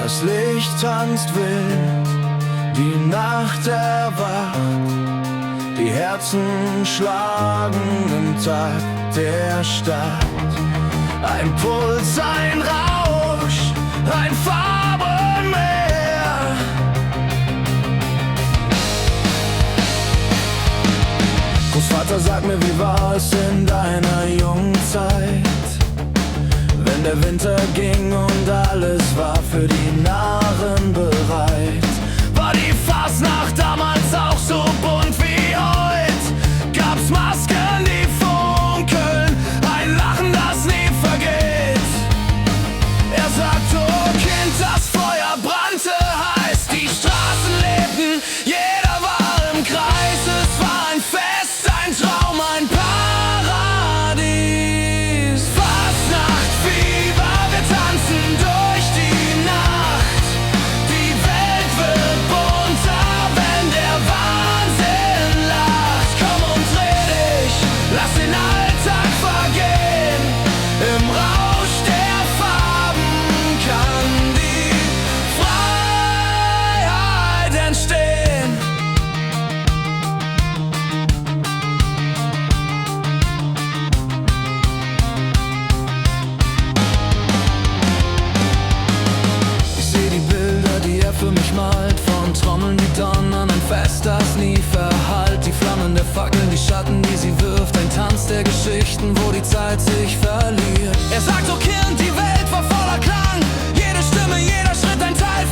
Das Licht tanzt wild, die Nacht erwacht, die Herzen schlagen im Takt der Stadt. Ein Puls, ein Rausch, ein Farbenmeer. Großvater, sag mir, wie war es in deiner Jungzeit? Wenn der Winter ging und alles war für die Narren bereit. War die Fasnacht damals auch so bunt wie heut? Gab's Masken, die funkeln, ein Lachen, das nie vergeht? Er sagt, oh Kind, das Feuer brannte heiß, die Straßen lebten, jeder war im Kreis. Es war ein Fest, ein Traum, ein Paradies. Fastnachtfieber, wir tanzen durch die Nacht. Die Welt wird bunter, wenn der Wahnsinn lacht. Komm und dreh dich, lass den Alltag vergehen. Im Rausch der Farben kann die Freiheit entstehen. Ich seh die Bilder, die er für mich malt, von Trommeln, die donnern, ein Fest, das nie verhallt. Die Flammen der Fackeln, die Schatten, die sie wirft, ein Tanz der Geschichten, wo die Zeit sich verliert. Er sagt, oh Kind, die Welt war voller Klang, jede Stimme, jeder Schritt ein Teil